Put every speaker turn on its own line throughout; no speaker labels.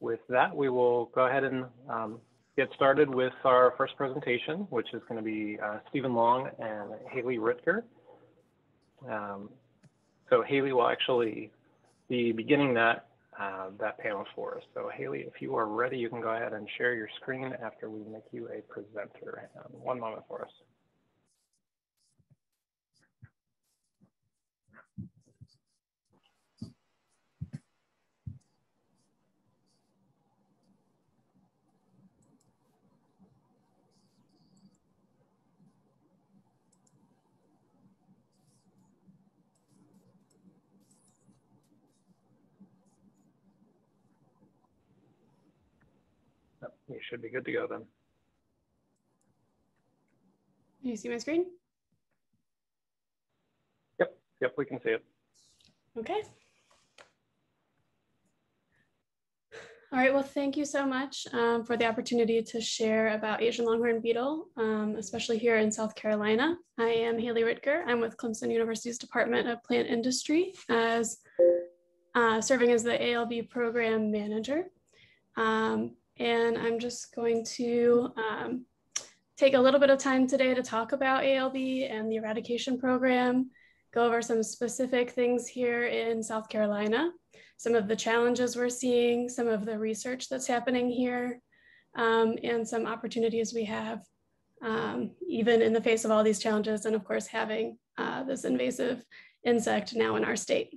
with that, we will go ahead and get started with our first presentation, which is going to be Stephen Long and Haley Ritker. So Haley will actually be beginning that panel for us. So Haley, if you are ready, you can go ahead and share your screen after we make you a presenter. One moment for us. You should be good to go then.
Do you see my screen?
Yep, we can see it.
Okay. All right, well, thank you so much for the opportunity to share about Asian Longhorned Beetle, especially here in South Carolina. I am Haley Ritker. I'm with Clemson University's Department of Plant Industry as serving as the ALB program manager. And I'm just going to take a little bit of time today to talk about ALB and the eradication program, go over some specific things here in South Carolina, some of the challenges we're seeing, some of the research that's happening here, and some opportunities we have, even in the face of all these challenges, and of course, having this invasive insect now in our state.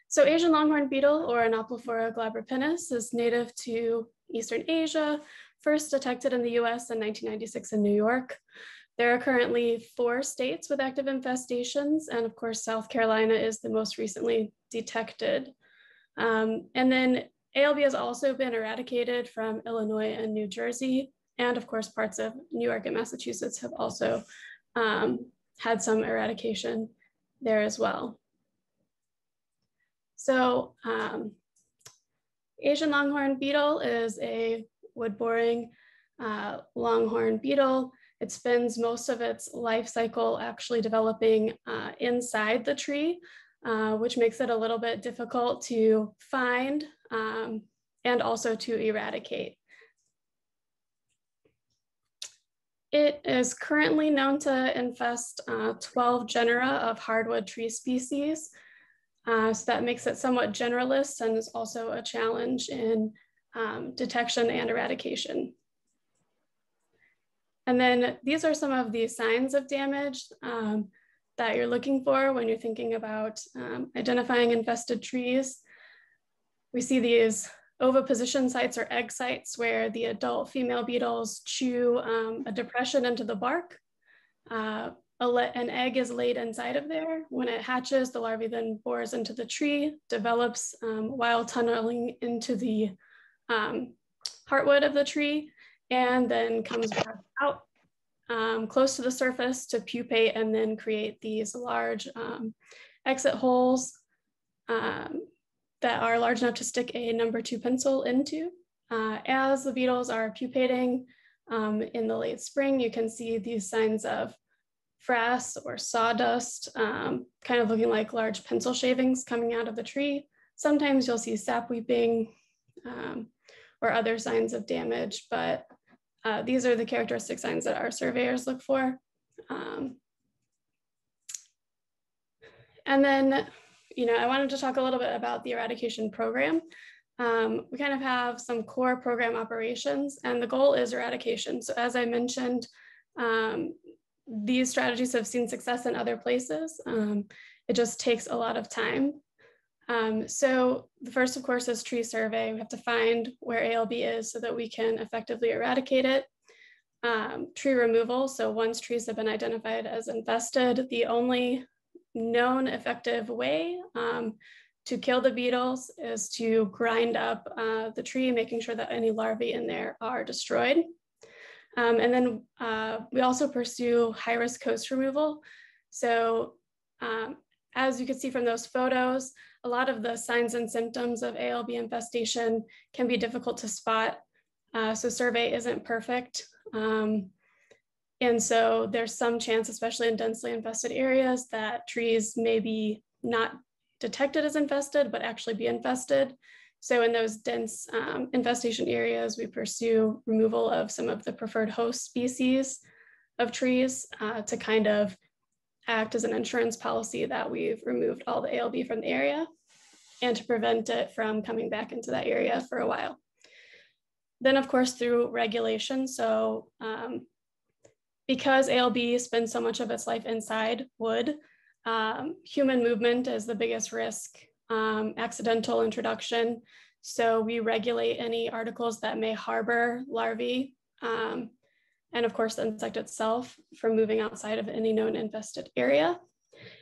So Asian longhorn beetle, or Anoplophora glabripennis, is native to Eastern Asia, first detected in the US in 1996 in New York. There are currently 4 states with active infestations, and of course, South Carolina is the most recently detected. And then ALB has also been eradicated from Illinois and New Jersey, and of course, parts of New York and Massachusetts have also had some eradication there as well. So Asian longhorn beetle is a wood-boring longhorn beetle. It spends most of its life cycle actually developing inside the tree, which makes it a little bit difficult to find and also to eradicate. It is currently known to infest 12 genera of hardwood tree species. So that makes it somewhat generalist and is also a challenge in detection and eradication. And then these are some of the signs of damage that you're looking for when you're thinking about identifying infested trees. We see these oviposition sites or egg sites where the adult female beetles chew a depression into the bark. An egg is laid inside of there. When it hatches, the larvae then bores into the tree, develops while tunneling into the heartwood of the tree, and then comes back out close to the surface to pupate and then create these large exit holes that are large enough to stick a number 2 pencil into. As the beetles are pupating in the late spring, you can see these signs of frass or sawdust, kind of looking like large pencil shavings coming out of the tree. Sometimes you'll see sap weeping or other signs of damage, but these are the characteristic signs that our surveyors look for. And then, I wanted to talk a little bit about the eradication program. We kind of have some core program operations, and the goal is eradication. So as I mentioned, these strategies have seen success in other places. It just takes a lot of time. So the first, of course, is tree survey. We have to find where ALB is so that we can effectively eradicate it. Tree removal. So once trees have been identified as infested, the only known effective way to kill the beetles is to grind up the tree, making sure that any larvae in there are destroyed. And then we also pursue high-risk host removal. So as you can see from those photos, a lot of the signs and symptoms of ALB infestation can be difficult to spot. So survey isn't perfect. And so there's some chance, especially in densely infested areas, that trees may be not detected as infested, but actually be infested. So in those dense infestation areas, we pursue removal of some of the preferred host species of trees to kind of act as an insurance policy that we've removed all the ALB from the area and to prevent it from coming back into that area for a while. Then of course, through regulation. So because ALB spends so much of its life inside wood, human movement is the biggest risk, accidental introduction. So we regulate any articles that may harbor larvae, and of course the insect itself from moving outside of any known infested area.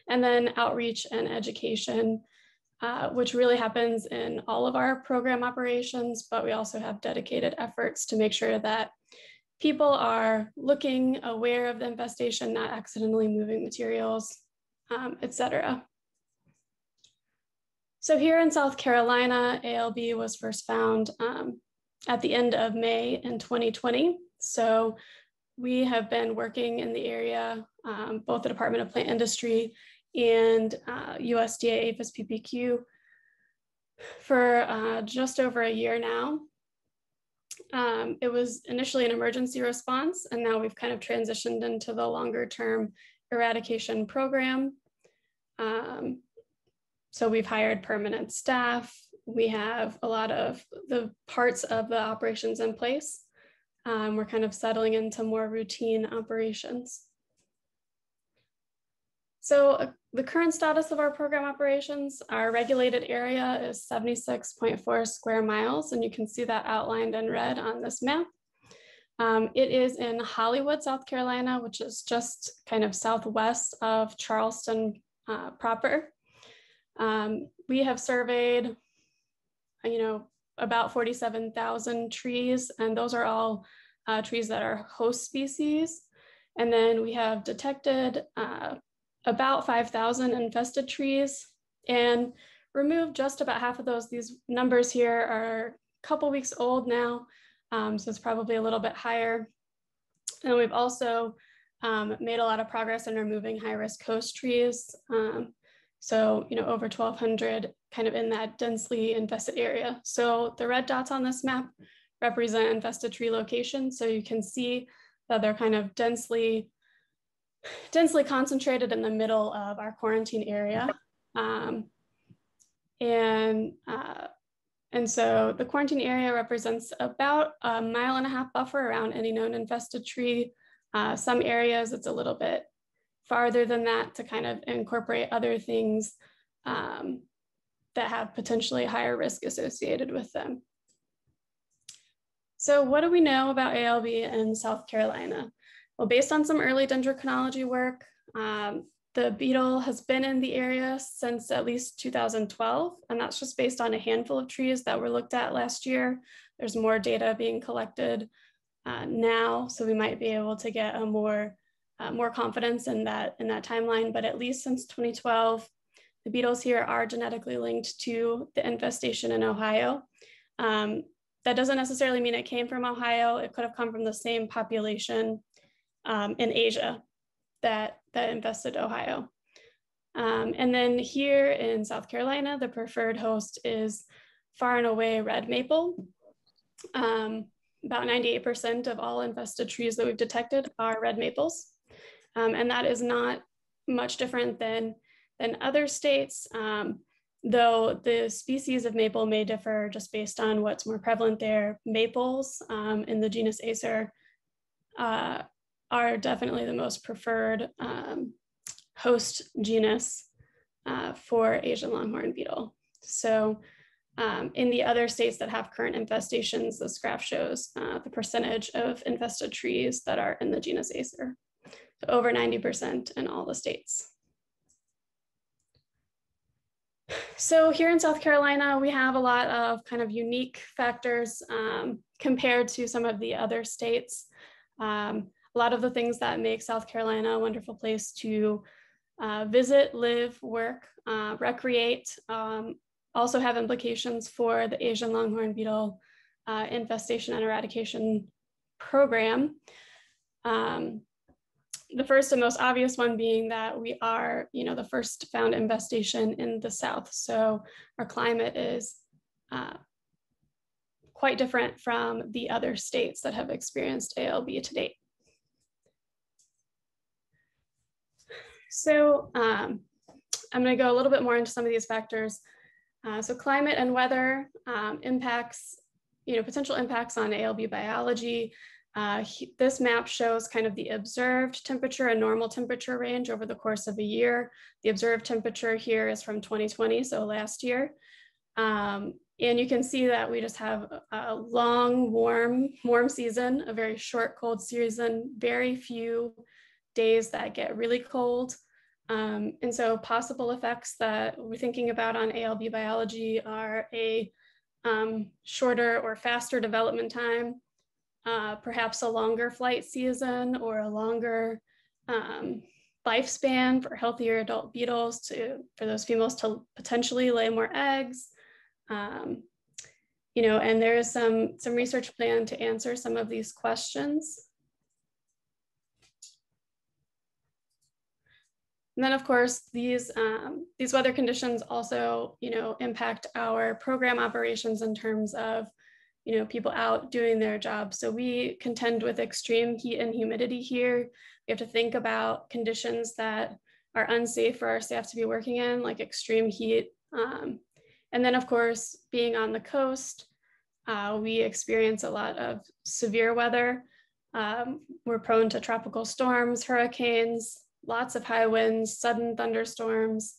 And then outreach and education, which really happens in all of our program operations, but we also have dedicated efforts to make sure that people are looking, aware of the infestation, not accidentally moving materials, et cetera. So here in South Carolina, ALB was first found at the end of May in 2020. So we have been working in the area, both the Department of Plant Industry and USDA APHIS PPQ for just over a year now. It was initially an emergency response, and now we've kind of transitioned into the longer term eradication program. So we've hired permanent staff. We have a lot of the parts of the operations in place. We're kind of settling into more routine operations. So the current status of our program operations, our regulated area is 76.4 square miles, and you can see that outlined in red on this map. It is in Hollywood, South Carolina, which is just kind of southwest of Charleston proper. We have surveyed, about 47,000 trees, and those are all trees that are host species. And then we have detected about 5,000 infested trees and removed just about half of those. These numbers here are a couple weeks old now, so it's probably a little bit higher. And we've also made a lot of progress in removing high-risk host trees. So, over 1,200 kind of in that densely infested area. So the red dots on this map represent infested tree locations. So you can see that they're kind of densely concentrated in the middle of our quarantine area. And so the quarantine area represents about a 1.5 mile buffer around any known infested tree. Some areas it's a little bit farther than that to kind of incorporate other things that have potentially higher risk associated with them. So what do we know about ALB in South Carolina? Well, based on some early dendrochronology work, the beetle has been in the area since at least 2012, and that's just based on a handful of trees that were looked at last year. There's more data being collected now, so we might be able to get a more confidence in that timeline, but at least since 2012, the beetles here are genetically linked to the infestation in Ohio. That doesn't necessarily mean it came from Ohio. It could have come from the same population in Asia that infested Ohio. And then here in South Carolina, the preferred host is far and away red maple. About 98% of all infested trees that we've detected are red maples. And that is not much different than other states, though the species of maple may differ just based on what's more prevalent there. Maples in the genus Acer are definitely the most preferred host genus for Asian longhorned beetle. So in the other states that have current infestations, this graph shows the percentage of infested trees that are in the genus Acer. So over 90% in all the states. So here in South Carolina, we have a lot of kind of unique factors compared to some of the other states. A lot of the things that make South Carolina a wonderful place to visit, live, work, recreate, also have implications for the Asian longhorned beetle infestation and eradication program. The first and most obvious one being that we are, the first found infestation in the South. So our climate is quite different from the other states that have experienced ALB to date. So I'm going to go a little bit more into some of these factors. So climate and weather impacts, potential impacts on ALB biology. This map shows kind of the observed temperature and normal temperature range over the course of a year. The observed temperature here is from 2020, so last year. And you can see that we just have a long, warm season, a very short, cold season, very few days that get really cold. And so possible effects that we're thinking about on ALB biology are a shorter or faster development time, perhaps a longer flight season or a longer lifespan for healthier adult beetles for those females to potentially lay more eggs. And there is some research plan to answer some of these questions. And then, of course, these weather conditions also, impact our program operations in terms of, people out doing their jobs. So we contend with extreme heat and humidity here. We have to think about conditions that are unsafe for our staff to be working in, like extreme heat. And then, of course, being on the coast, we experience a lot of severe weather. We're prone to tropical storms, hurricanes, lots of high winds, sudden thunderstorms.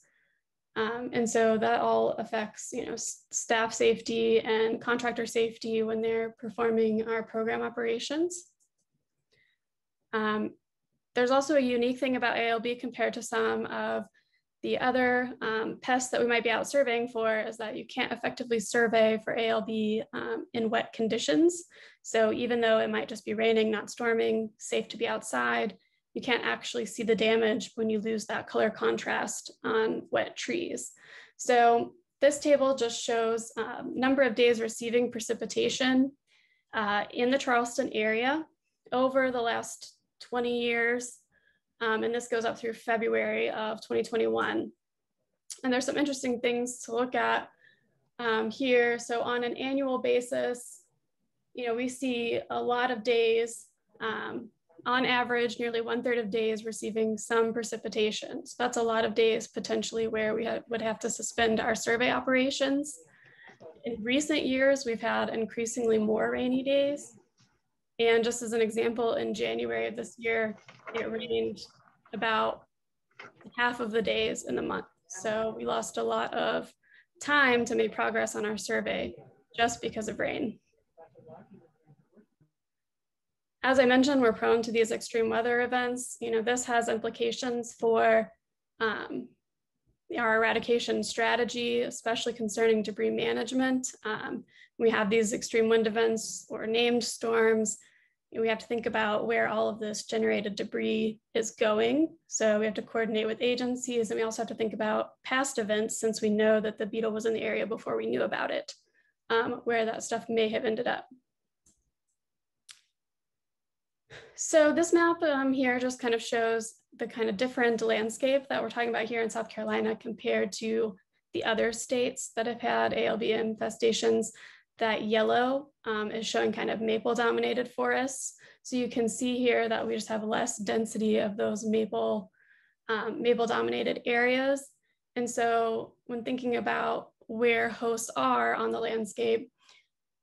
And so that all affects, staff safety and contractor safety when they're performing our program operations. There's also a unique thing about ALB compared to some of the other pests that we might be out surveying for, is that you can't effectively survey for ALB in wet conditions. So even though it might just be raining, not storming, safe to be outside, you can't actually see the damage when you lose that color contrast on wet trees. So this table just shows number of days receiving precipitation in the Charleston area over the last 20 years. And this goes up through February of 2021. And there's some interesting things to look at here. So on an annual basis, we see a lot of days, on average, nearly 1/3 of days receiving some precipitation. So that's a lot of days potentially where we would have to suspend our survey operations. In recent years, we've had increasingly more rainy days. And just as an example, in January of this year, it rained about half of the days in the month. So we lost a lot of time to make progress on our survey just because of rain. As I mentioned, we're prone to these extreme weather events. This has implications for our eradication strategy, especially concerning debris management. We have these extreme wind events or named storms. We have to think about where all of this generated debris is going. So we have to coordinate with agencies, and we also have to think about past events, since we know that the beetle was in the area before we knew about it, where that stuff may have ended up. So this map here just kind of shows the kind of different landscape that we're talking about here in South Carolina compared to the other states that have had ALB infestations. That yellow is showing kind of maple dominated forests. So you can see here that we just have less density of those maple dominated areas. And so when thinking about where hosts are on the landscape,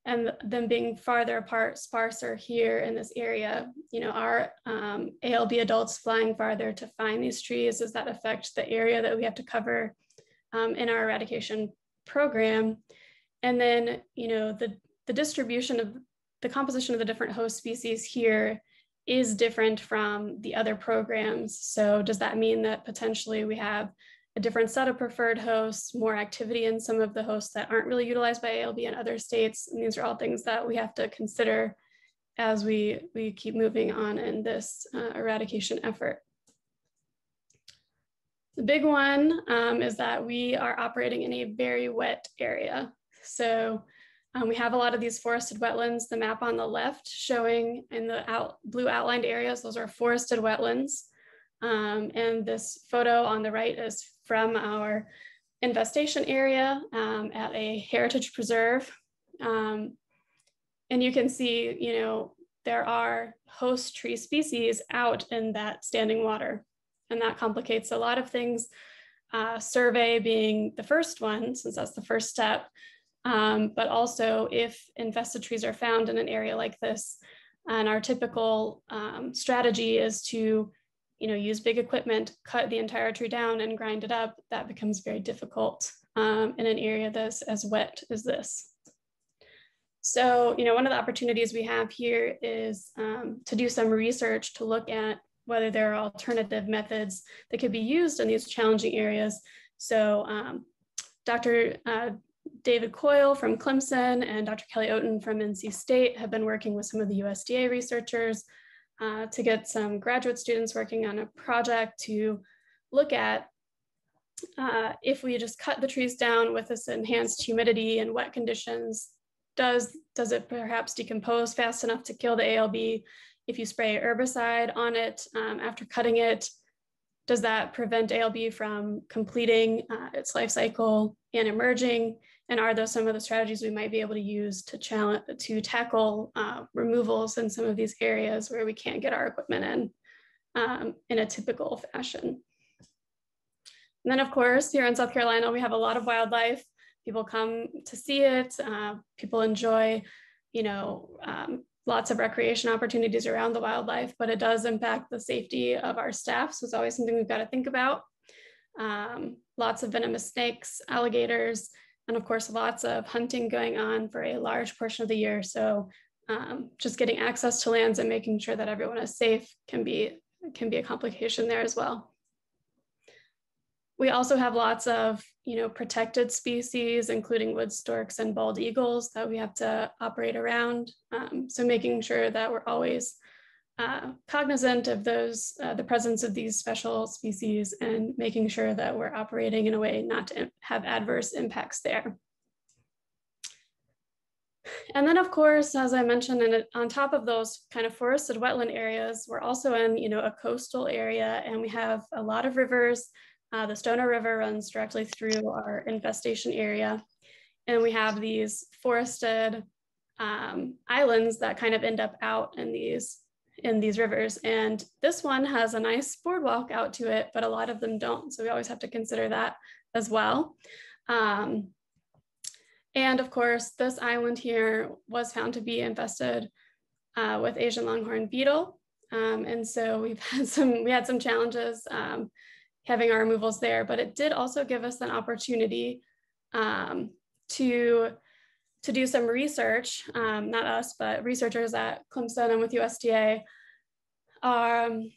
and them being farther apart, sparser here in this area, our ALB adults flying farther to find these trees, does that affect the area that we have to cover in our eradication program? And then, the distribution of the composition of the different host species here is different from the other programs. So does that mean that potentially we have a different set of preferred hosts, more activity in some of the hosts that aren't really utilized by ALB in other states? And these are all things that we have to consider as we keep moving on in this eradication effort. The big one is that we are operating in a very wet area. So we have a lot of these forested wetlands. The map on the left showing in the blue outlined areas, those are forested wetlands. And this photo on the right is from our infestation area at a heritage preserve. And you can see, there are host tree species out in that standing water. And that complicates a lot of things, survey being the first one, since that's the first step. But also if infested trees are found in an area like this, and our typical strategy is to use big equipment, cut the entire tree down and grind it up, that becomes very difficult in an area that's as wet as this. So, one of the opportunities we have here is to do some research to look at whether there are alternative methods that could be used in these challenging areas. So Dr. David Coyle from Clemson and Dr. Kelly Oaten from NC State have been working with some of the USDA researchers to get some graduate students working on a project to look at if we just cut the trees down with this enhanced humidity and wet conditions, does it perhaps decompose fast enough to kill the ALB? If you spray herbicide on it after cutting it, does that prevent ALB from completing its life cycle and emerging? And are those some of the strategies we might be able to use to tackle removals in some of these areas where we can't get our equipment in a typical fashion? And then, of course, here in South Carolina, we have a lot of wildlife. People come to see it. People enjoy, lots of recreation opportunities around the wildlife, but it does impact the safety of our staff. So it's always something we've got to think about. Lots of venomous snakes, alligators, and of course, lots of hunting going on for a large portion of the year. So just getting access to lands and making sure that everyone is safe can be a complication there as well. We also have lots of, protected species, including wood storks and bald eagles that we have to operate around. So making sure that we're always cognizant of the presence of these special species and making sure that we're operating in a way not to have adverse impacts there. And then, of course, as I mentioned, on top of those kind of forested wetland areas, we're also in, a coastal area, and we have a lot of rivers. The Stoner River runs directly through our infestation area. And we have these forested islands that kind of end up out in these rivers. And this one has a nice boardwalk out to it, but a lot of them don't. So we always have to consider that as well. And of course, this island here was found to be infested with Asian Longhorned Beetle. And so we had some challenges having our removals there, but it did also give us an opportunity to do some research, not us, but researchers at Clemson and with USDA.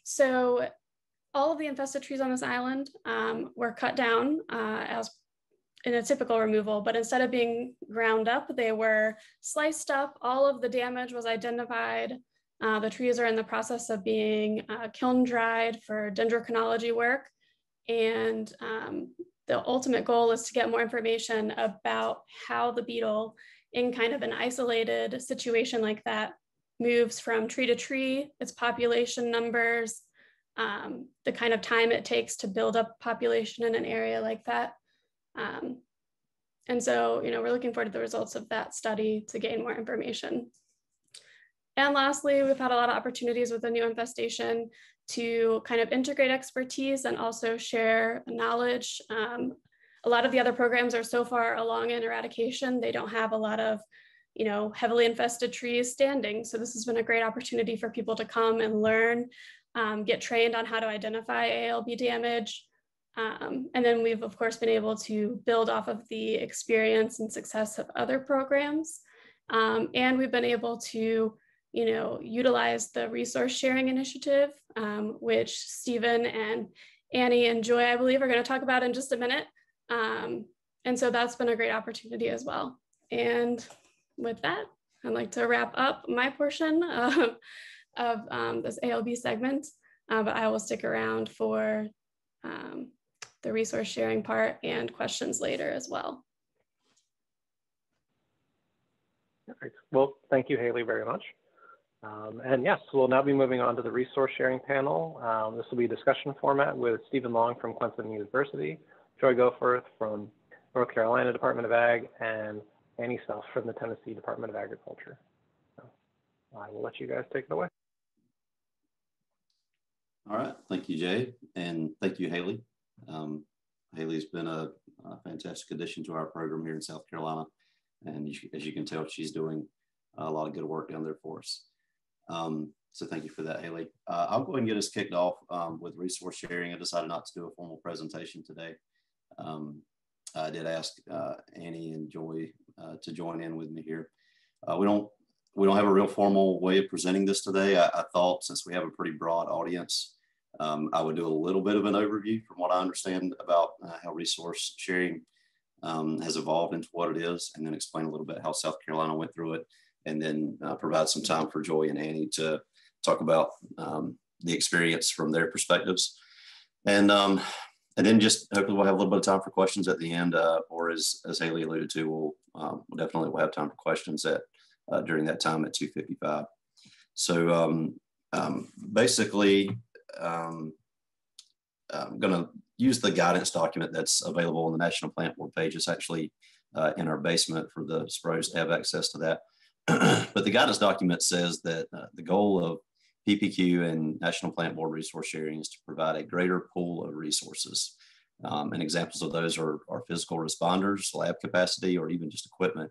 So all of the infested trees on this island were cut down as in a typical removal, but instead of being ground up, they were sliced up. All of the damage was identified. The trees are in the process of being kiln dried for dendrochronology work. And the ultimate goal is to get more information about how the beetle in kind of an isolated situation like that moves from tree to tree, its population numbers, the kind of time it takes to build up population in an area like that. And so, we're looking forward to the results of that study to gain more information. And lastly, we've had a lot of opportunities with the new infestation to kind of integrate expertise and also share knowledge. A lot of the other programs are so far along in eradication, they don't have a lot of, heavily infested trees standing. So this has been a great opportunity for people to come and learn, get trained on how to identify ALB damage. And then we've, of course, been able to build off of the experience and success of other programs. And we've been able to utilize the resource sharing initiative, which Stephen and Annie and Joy, I believe, are going to talk about in just a minute. And so that's been a great opportunity as well. And with that, I'd like to wrap up my portion of this ALB segment, but I will stick around for the resource sharing part and questions later as well.
All right. Well, thank you, Haley, very much. And yes, we'll now be moving on to the resource sharing panel. This will be a discussion format with Stephen Long from Clemson University, Joy Goforth from North Carolina Department of Ag, and Annie Self from the Tennessee Department of Agriculture. I will let you guys take it away.
All right, thank you, Jay, and thank you, Haley. Haley's been a fantastic addition to our program here in South Carolina, and as you can tell, she's doing a lot of good work down there for us. So thank you for that, Haley. I'll go ahead and get us kicked off with resource sharing. I decided not to do a formal presentation today. I did ask Annie and Joy to join in with me here. We don't have a real formal way of presenting this today. I thought, since we have a pretty broad audience, I would do a little bit of an overview from what I understand about how resource sharing has evolved into what it is, and then explain a little bit how South Carolina went through it, and then provide some time for Joy and Annie to talk about the experience from their perspectives. And then just hopefully we'll have a little bit of time for questions at the end, or as Haley alluded to, we'll definitely have time for questions during that time at 2:55. So basically, I'm going to use the guidance document that's available on the National Plant Board page. It's actually in our basement for the Spros to have access to that. But the guidance document says that the goal of PPQ and National Plant Board resource sharing is to provide a greater pool of resources. And examples of those are physical responders, lab capacity, or even just equipment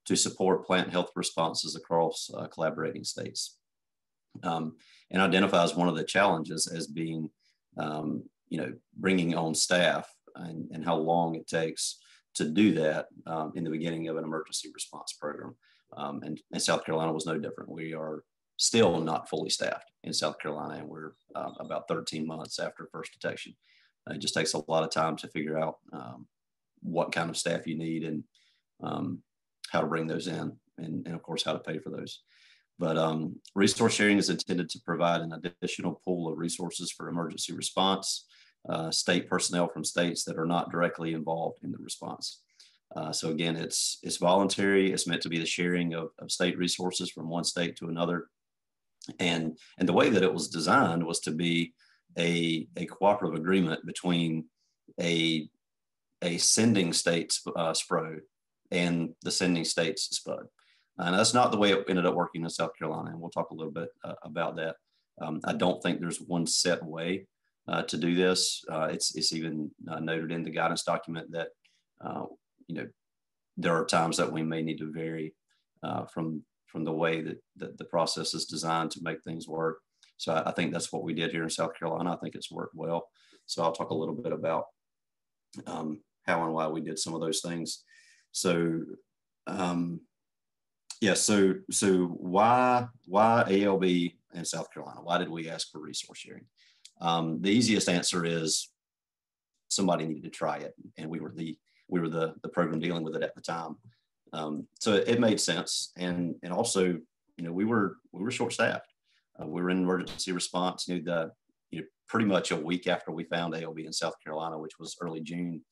to support plant health responses across collaborating states. And identifies one of the challenges as being, bringing on staff and how long it takes to do that in the beginning of an emergency response program. And South Carolina was no different. We are still not fully staffed in South Carolina, and we're about 13 months after first detection. It just takes a lot of time to figure out what kind of staff you need and how to bring those in, and of course, how to pay for those. But resource sharing is intended to provide an additional pool of resources for emergency response, state personnel from states that are not directly involved in the response. So again, it's voluntary. It's meant to be the sharing of state resources from one state to another. And the way that it was designed was to be a cooperative agreement between a sending state's SPRO and the sending state's SPUD. And that's not the way it ended up working in South Carolina. And we'll talk a little bit about that. I don't think there's one set way to do this. It's even noted in the guidance document that, there are times that we may need to vary from the way that the process is designed to make things work. So I think that's what we did here in South Carolina. I think it's worked well. So I'll talk a little bit about how and why we did some of those things. So so why ALB in South Carolina? Why did we ask for resource sharing? The easiest answer is somebody needed to try it, and we were the program dealing with it at the time. So it made sense, and also we were short-staffed. We were in emergency response. Pretty much a week after we found ALB in South Carolina, which was early June,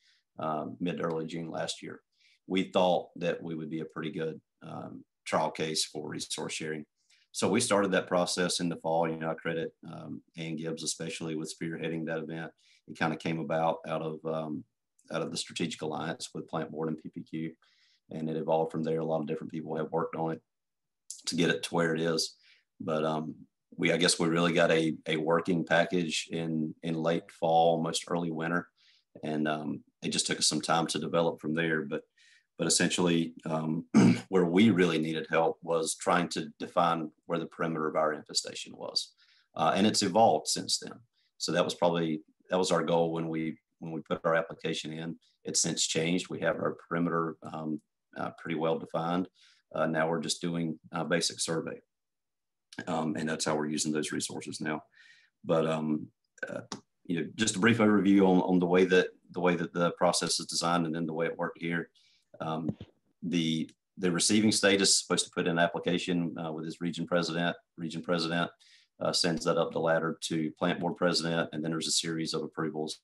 mid to early June last year. We thought that we would be a pretty good trial case for resource sharing. So we started that process in the fall. I credit Ann Gibbs especially with spearheading that event. It kind of came about out of the strategic alliance with Plant Board and PPQ, and it evolved from there. A lot of different people have worked on it to get it to where it is. But I guess we really got a working package in late fall, almost early winter, and it just took us some time to develop from there. But essentially, where we really needed help was trying to define where the perimeter of our infestation was. And it's evolved since then. So that was our goal when we put our application in. It's since changed. We have our perimeter pretty well defined. Now we're just doing a basic survey. And that's how we're using those resources now. But just a brief overview on the way that the process is designed, and then the way it worked here. The receiving state is supposed to put in an application with his region president. Region president sends that up the ladder to Plant Board president, and then there's a series of approvals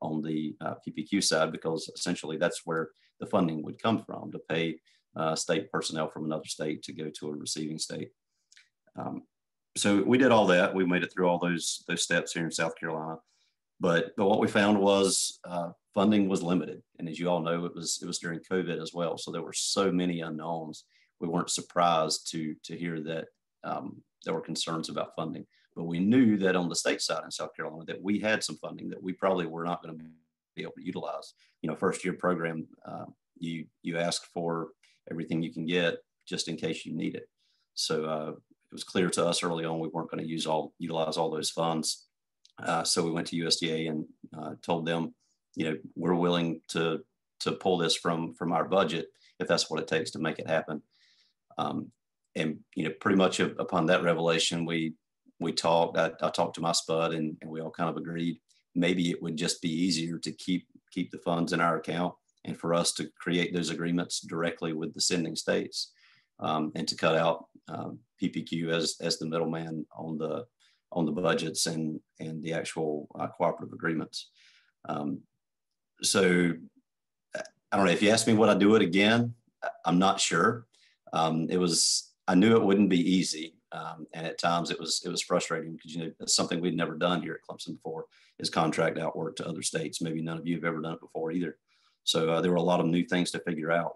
on the PPQ side, because essentially that's where the funding would come from, to pay state personnel from another state to go to a receiving state. So we did all that. We made it through all those steps here in South Carolina. But what we found was funding was limited. And as you all know, it was during COVID as well. So there were so many unknowns. We weren't surprised to hear that there were concerns about funding. But we knew that on the state side in South Carolina that we had some funding that we probably were not going to be able to utilize. You know, first year program, you ask for everything you can get just in case you need it. So it was clear to us early on we weren't going to utilize all those funds. So we went to USDA and told them, you know, we're willing to pull this from our budget if that's what it takes to make it happen. And you know, pretty much upon that revelation, we talked. I talked to my spud, and we all kind of agreed maybe it would just be easier to keep the funds in our account and for us to create those agreements directly with the sending states, and to cut out PPQ as the middleman on the budgets and the actual cooperative agreements. So I don't know if you ask me would I do it again. I'm not sure. I knew it wouldn't be easy. And at times it was frustrating because, you know, it's something we'd never done here at Clemson before, is contract out work to other states. Maybe none of you have ever done it before either. So there were a lot of new things to figure out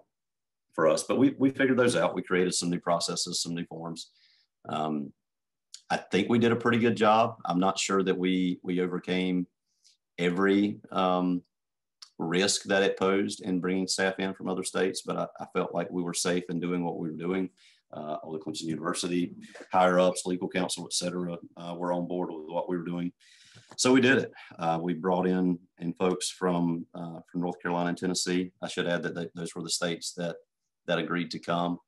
for us, but we figured those out. We created some new processes, some new forms. I think we did a pretty good job. I'm not sure that we overcame every risk that it posed in bringing staff in from other states, but I felt like we were safe in doing what we were doing. All the Clemson University higher ups, legal counsel, et cetera, were on board with what we were doing. So we did it. We brought in folks from North Carolina and Tennessee. I should add that those were the states that agreed to come.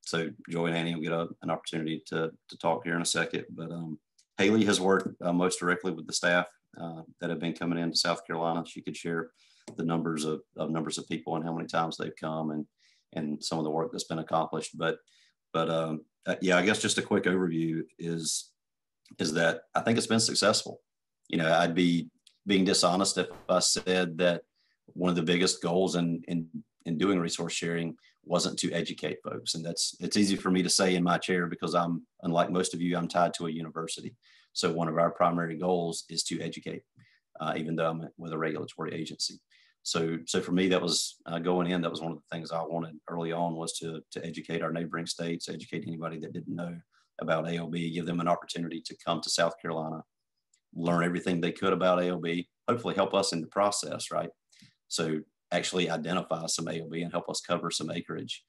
So Joy and Annie will get an opportunity to talk here in a second. But Haley has worked most directly with the staff that have been coming into South Carolina. She could share the numbers of people and how many times they've come and some of the work that's been accomplished. But yeah, I guess just a quick overview is that I think it's been successful. You know, I'd be being dishonest if I said that one of the biggest goals in doing resource sharing wasn't to educate folks. And it's easy for me to say in my chair because I'm, unlike most of you, I'm tied to a university. So one of our primary goals is to educate, even though I'm with a regulatory agency. So for me, that was going in, that was one of the things I wanted early on, was to educate our neighboring states, educate anybody that didn't know about ALB, give them an opportunity to come to South Carolina, learn everything they could about ALB, hopefully help us in the process, right? So actually identify some ALB and help us cover some acreage.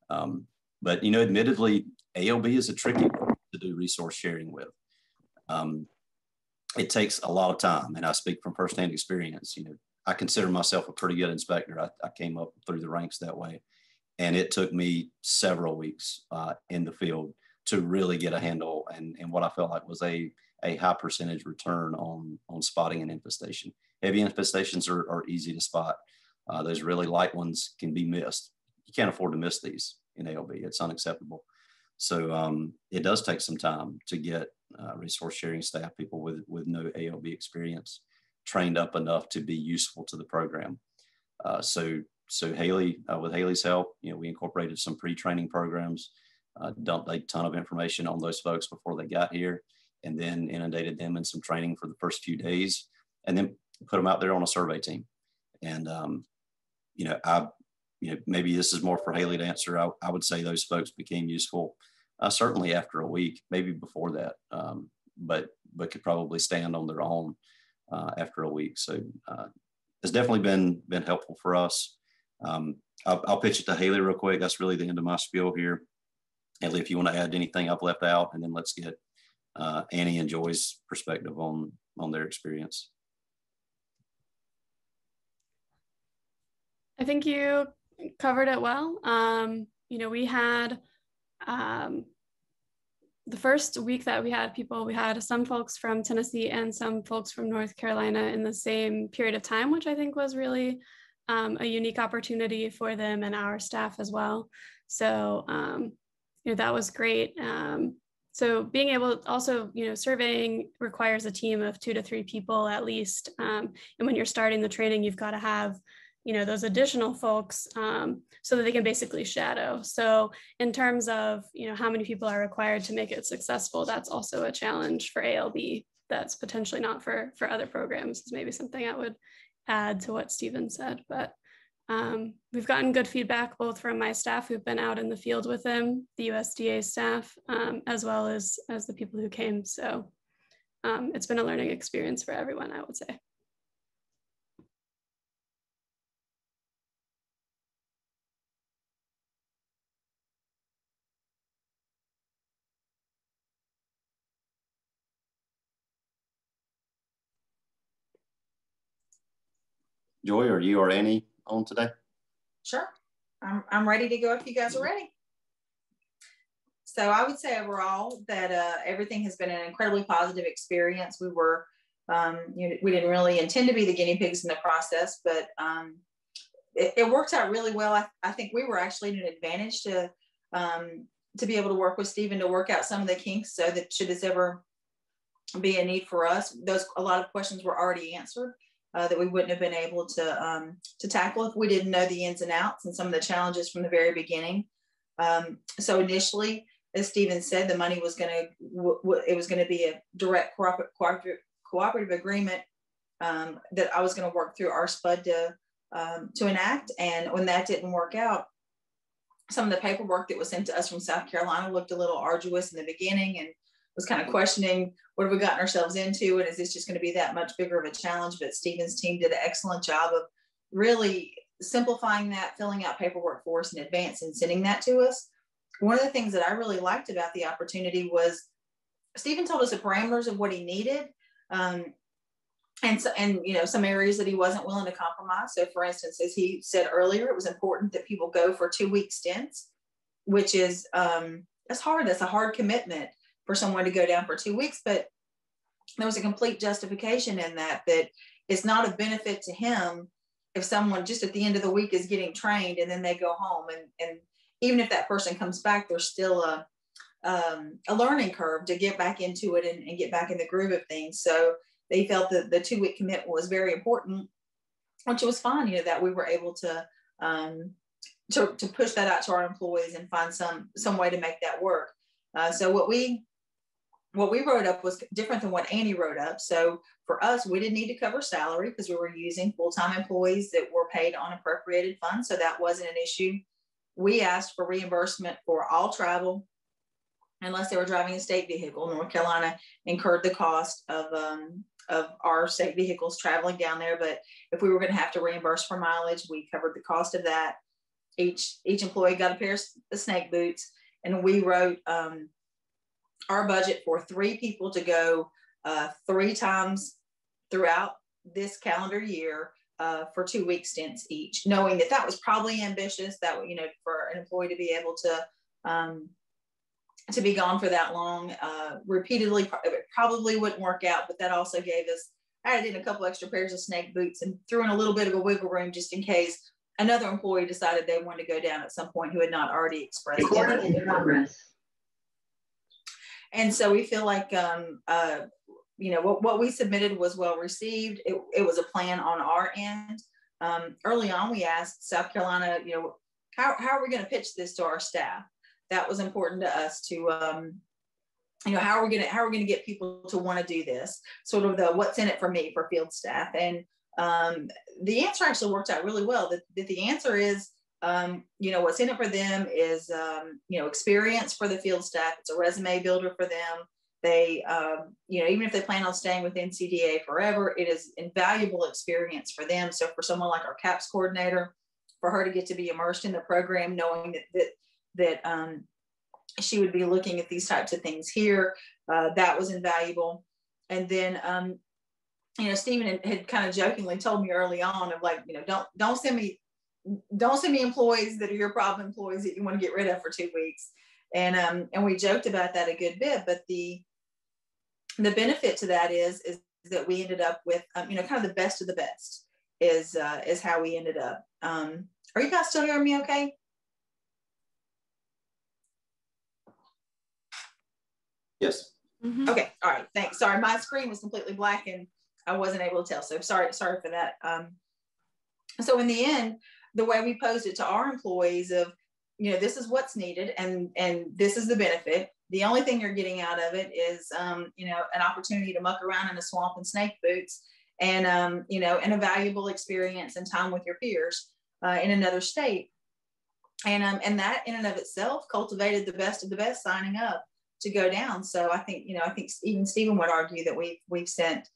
But, you know, admittedly, ALB is a tricky one to do resource sharing with. It takes a lot of time, and I speak from firsthand experience. You know, I consider myself a pretty good inspector. I came up through the ranks that way, and it took me several weeks in the field to really get a handle and what I felt like was a high percentage return on spotting an infestation. Heavy infestations are easy to spot. Those really light ones can be missed. You can't afford to miss these in ALB. It's unacceptable. So it does take some time to get resource sharing staff, people with no ALB experience, trained up enough to be useful to the program. So Haley, with Haley's help, you know, we incorporated some pre-training programs, dumped a ton of information on those folks before they got here, and then inundated them in some training for the first few days, and then put them out there on a survey team. And you know, maybe this is more for Haley to answer. I would say those folks became useful certainly after a week, maybe before that, but could probably stand on their own after a week. So it's definitely been helpful for us. I'll pitch it to Haley real quick. That's really the end of my spiel here. Haley, if you want to add anything I've left out, and then let's get Annie and Joy's perspective on their experience.
I think you covered it well. You know, we had the first week that we had people, we had some folks from Tennessee and some folks from North Carolina in the same period of time, which I think was really a unique opportunity for them and our staff as well. So, you know, that was great. So being able also, you know, surveying requires a team of 2 to 3 people at least. And when you're starting the training, you've got to have, you know, those additional folks so that they can basically shadow. So in terms of, you know, how many people are required to make it successful, that's also a challenge for ALB. That's potentially not for other programs. Is maybe something I would add to what Stephen said. But We've gotten good feedback both from my staff who've been out in the field with him, the USDA staff, as well as the people who came. So it's been a learning experience for everyone, I would say.
Joy, are you or Annie on today?
Sure. I'm ready to go if you guys are ready. So I would say overall that everything has been an incredibly positive experience. We were, we didn't really intend to be the guinea pigs in the process, but it worked out really well. I think we were actually at an advantage to be able to work with Stephen to work out some of the kinks, so that should this ever be a need for us, a lot of questions were already answered. That we wouldn't have been able to tackle if we didn't know the ins and outs and some of the challenges from the very beginning. So initially, as Stephen said, the money was going to be a direct cooperative agreement that I was going to work through our SPUD to enact. And when that didn't work out, some of the paperwork that was sent to us from South Carolina looked a little arduous in the beginning, and was kind of questioning, what have we gotten ourselves into? And is this just going to be that much bigger of a challenge? But Stephen's team did an excellent job of really simplifying that, filling out paperwork for us in advance and sending that to us. One of the things that I really liked about the opportunity was Stephen told us the parameters of what he needed. And some areas that he wasn't willing to compromise. So for instance, as he said earlier, it was important that people go for 2-week stints, which is, that's hard. That's a hard commitment for someone to go down for 2 weeks, but there was a complete justification in that it's not a benefit to him if someone just at the end of the week is getting trained and then they go home, and even if that person comes back, there's still a learning curve to get back into it and get back in the groove of things. So they felt that the 2-week commitment was very important, which was fine, that we were able to push that out to our employees and find some way to make that work. So what we wrote up was different than what Annie wrote up. So for us, we didn't need to cover salary because we were using full-time employees that were paid on appropriated funds. So that wasn't an issue. We asked for reimbursement for all travel, unless they were driving a state vehicle. North Carolina incurred the cost of our state vehicles traveling down there. But if we were going to have to reimburse for mileage, we covered the cost of that. Each employee got a pair of snake boots, and we wrote our budget for 3 people to go 3 times throughout this calendar year for 2-week stints each, knowing that was probably ambitious, that, for an employee to be able to be gone for that long repeatedly, it probably wouldn't work out. But that also gave us, I added in a couple extra pairs of snake boots and threw in a little bit of a wiggle room just in case another employee decided they wanted to go down at some point who had not already expressed
Recording in progress.
And so we feel like, what we submitted was well received. It was a plan on our end. Early on, we asked South Carolina, how are we going to pitch this to our staff? That was important to us to, how are we going to get people to want to do this? Sort of the what's in it for me for field staff. And the answer actually worked out really well. The answer is, what's in it for them is, experience for the field staff. It's a resume builder for them. They, even if they plan on staying within CDA forever, it is invaluable experience for them. So for someone like our CAPS coordinator, for her to get to be immersed in the program, knowing that she would be looking at these types of things here, that was invaluable. And then, Stephen had kind of jokingly told me early on of like, don't send me employees that are your problem employees that you want to get rid of for 2 weeks. And we joked about that a good bit, but the benefit to that is that we ended up with, kind of the best of the best is how we ended up. Are you guys still hearing me okay?
Yes.
Mm-hmm.
Okay. All right. Thanks. Sorry. My screen was completely black and I wasn't able to tell. So sorry for that. So in the end, the way we posed it to our employees of, this is what's needed and this is the benefit. The only thing you're getting out of it is, an opportunity to muck around in a swamp in snake boots and, and a valuable experience and time with your peers. in another state. And that in and of itself cultivated the best of the best signing up to go down. So I think even Stephen would argue that we've sent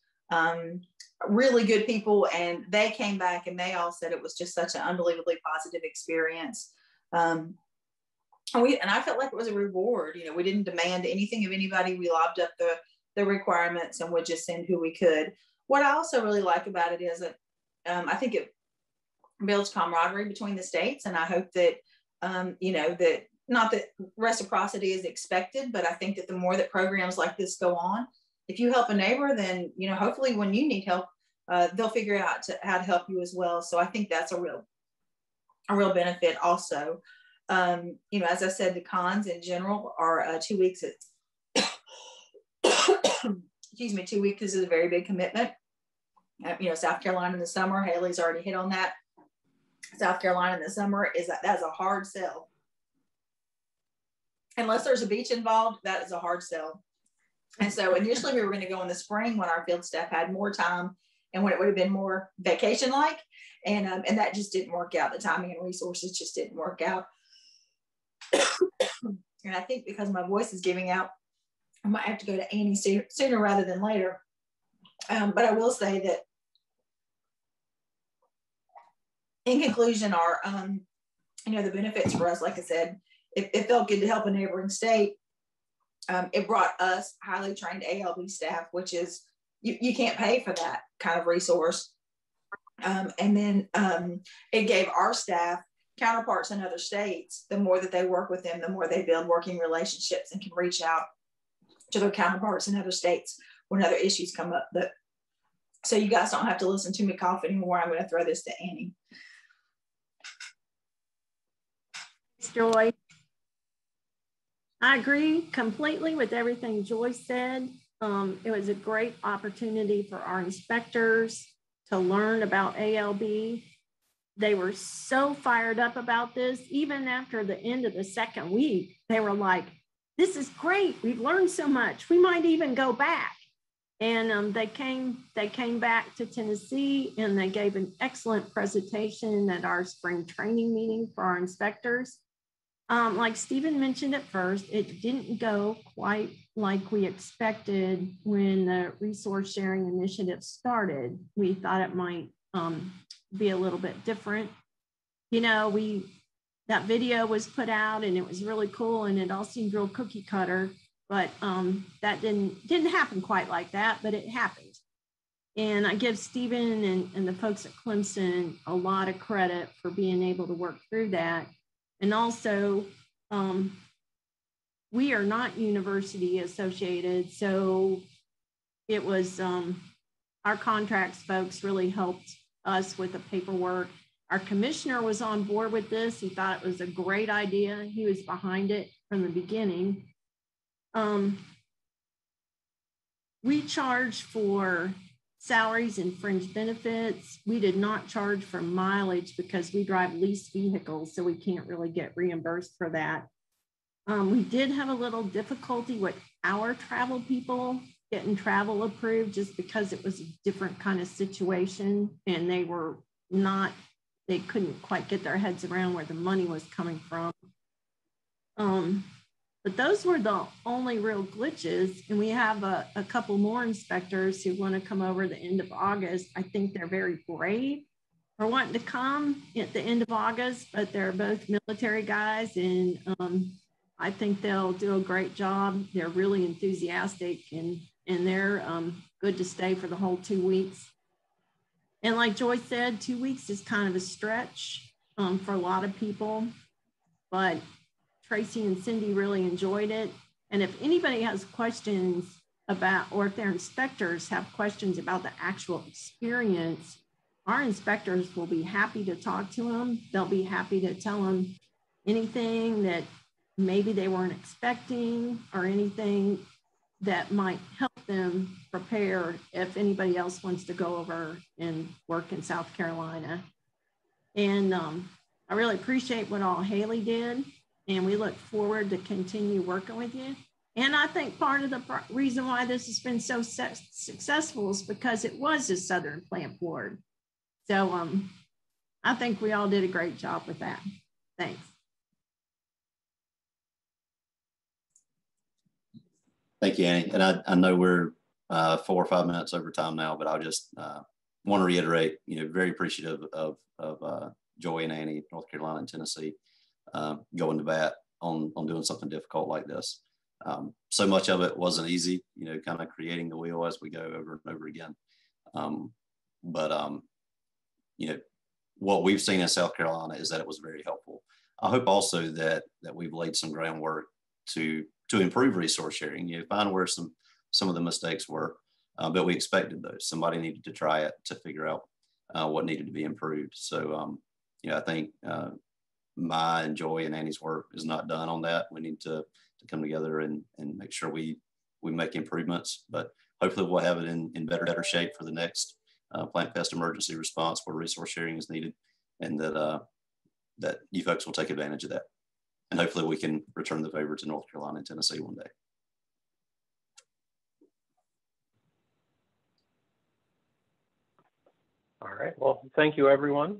really good people, and they came back and they all said it was just such an unbelievably positive experience. And I felt like it was a reward. We didn't demand anything of anybody. We lobbed up the requirements and would just send who we could. What I also really like about it is that I think it builds camaraderie between the states, and I hope that that not that reciprocity is expected, but I think that the more that programs like this go on, if you help a neighbor, then hopefully when you need help, they'll figure out how to help you as well. So I think that's a real benefit also. As I said, the cons in general are 2 weeks. Excuse me, 2 weeks is a very big commitment. South Carolina in the summer, Haley's already hit on that. South Carolina in the summer that's a hard sell. Unless there's a beach involved, that is a hard sell. And so initially we were going to go in the spring when our field staff had more time and when it would have been more vacation-like, and that just didn't work out. The timing and resources just didn't work out. And I think because my voice is giving out, I might have to go to Anni sooner rather than later. But I will say that in conclusion are, the benefits for us, like I said, it felt good to help a neighboring state. It brought us highly trained ALB staff, which is, you can't pay for that kind of resource. And then it gave our staff counterparts in other states. The more that they work with them, the more they build working relationships and can reach out to their counterparts in other states when other issues come up. But so you guys don't have to listen to me cough anymore. I'm going to throw this to Anni.
Joy. I agree completely with everything Joy said. It was a great opportunity for our inspectors to learn about ALB. They were so fired up about this. Even after the end of the second week, they were like, this is great. We've learned so much. We might even go back. And they came back to Tennessee, and they gave an excellent presentation at our spring training meeting for our inspectors. Like Stephen mentioned at first, it didn't go quite like we expected when the resource sharing initiative started. We thought it might be a little bit different. That video was put out and it was really cool and it all seemed real cookie cutter, but that didn't happen quite like that, but it happened. And I give Stephen and the folks at Clemson a lot of credit for being able to work through that. And also, we are not university associated, so it was our contracts folks really helped us with the paperwork. Our commissioner was on board with this. He thought it was a great idea. He was behind it from the beginning. We charge for salaries and fringe benefits. We did not charge for mileage because we drive leased vehicles, so we can't really get reimbursed for that. We did have a little difficulty with our travel people getting travel approved just because it was a different kind of situation and they couldn't quite get their heads around where the money was coming from. But those were the only real glitches. And we have a couple more inspectors who want to come over the end of August. I think they're very brave for wanting to come at the end of August, but they're both military guys. And I think they'll do a great job. They're really enthusiastic and they're good to stay for the whole 2 weeks. And like Joy said, 2 weeks is kind of a stretch for a lot of people, but Tracy and Cindy really enjoyed it. And if anybody has questions about, or if their inspectors have questions about the actual experience, our inspectors will be happy to talk to them. They'll be happy to tell them anything that maybe they weren't expecting or anything that might help them prepare if anybody else wants to go over and work in South Carolina. And I really appreciate what all Haley did. And we look forward to continue working with you. And I think part of the reason why this has been so successful is because it was a Southern Plant Board. So I think we all did a great job with that. Thanks.
Thank you, Annie. And I know we're 4 or 5 minutes over time now, but I'll just want to reiterate, very appreciative of Joy and Annie, North Carolina and Tennessee, going to bat on doing something difficult like this. So much of it wasn't easy, kind of creating the wheel as we go over and over again. What we've seen in South Carolina is that it was very helpful. I hope also that we've laid some groundwork to improve resource sharing, find where some of the mistakes were, but we expected those. Somebody needed to try it to figure out what needed to be improved. So, I think my and Joy and Annie's work is not done on that. We need to come together and make sure we make improvements, but hopefully we'll have it in better shape for the next plant pest emergency response where resource sharing is needed, and that you folks will take advantage of that. And hopefully we can return the favor to North Carolina and Tennessee one day.
All right, well, thank you everyone.